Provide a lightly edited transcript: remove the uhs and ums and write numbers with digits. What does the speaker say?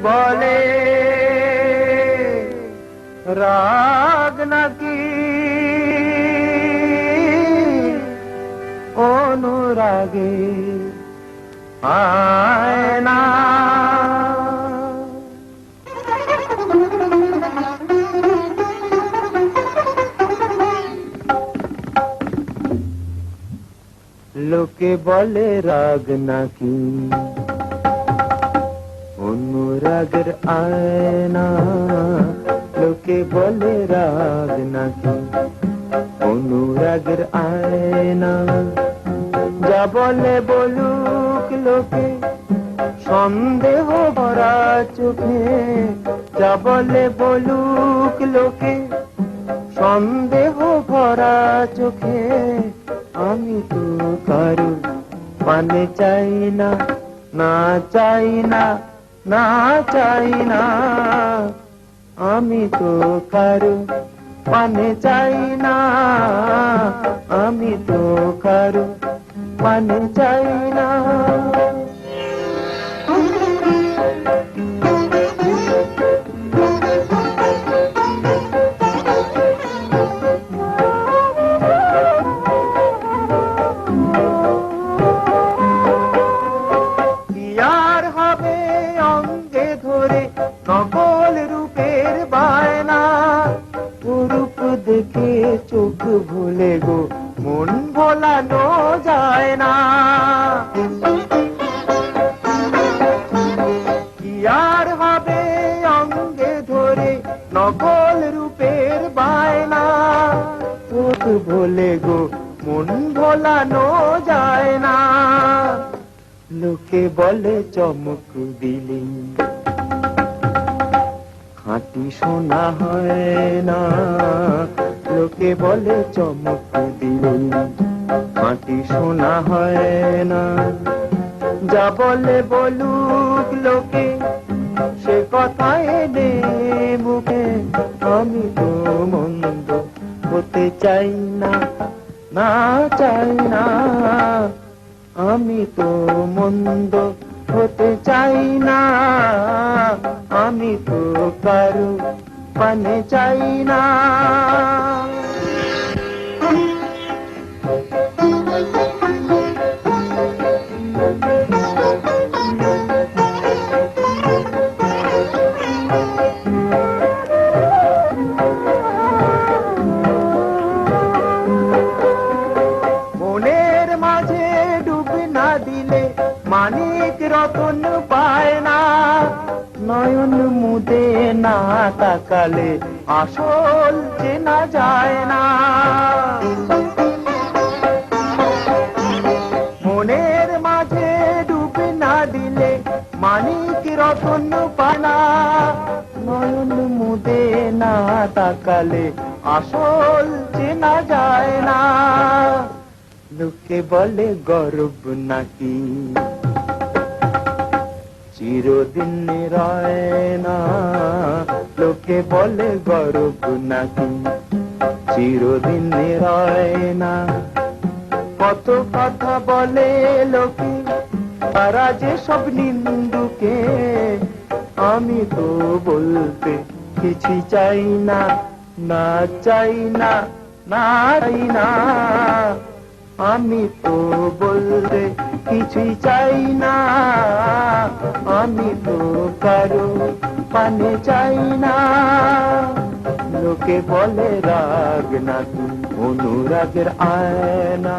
বলে রাগ নাকি অনুরাগে আয়না। লোকে বলে রাগ নাকি অনুরাগের আয়না, লোকে বলে রাগ নাকি অনুরাগের আয়না। যা বলে বলুক লোকে সন্দেহ ভরা চোখে, যা বলে বলুক লোকে সন্দেহ ভরা চোখে, আমি তো কারো মানে চাই না, না চাই না, না চাই না। আমি তো কারো মানে চাই না, আমি তো কারো মানে চাই না। নকল রূপের বায়না, রূপ দেখে চোখ ভুলে গো মন ভোলানো যায় না। কি আর হবে অঙ্গে ধরে নকল রূপের বায়না, চোখ ভুলে গো মন ভোলানো যায় না। লোকে বলে চমক দিলে খাঁটি সোনা হয় না, লোকে বলে চমক দিলে খাঁটি সোনা হয় না। যা বলে বলুক লোকে সে কথায় নে মুখে, আমি তো মন্দ হতে চাই না, না চাই না। আমি তো মন্দ হতে চাই না, আমি তো কারো মানে চাই না। মনের মাঝে ডুব না দিলে মানিক রতন পায় না, নয়ন মুদে না তাকালে আসল চেনা যায় না। মনের মাঝে ডুব না দিলে মানিক রতন পায় না, নয়ন মুদে না তাকালে আসল চেনা যায় না। লোকে বলে গর্ব নাকি চিরদিন রয় না, লোকে বলে গর্ব নাকি চিরদিন রয় না। কত কথা বলে লোকে তারা যে সব নিন্দুকে, আমি তো বলতে কিছু চাই না, না চাই না, না চাই না। আমি তো বলতে কিছুই চাই না, আমি তো কারো পানে চাই না। লোকে বলে রাগ নাকি অনুরাগের আয়না।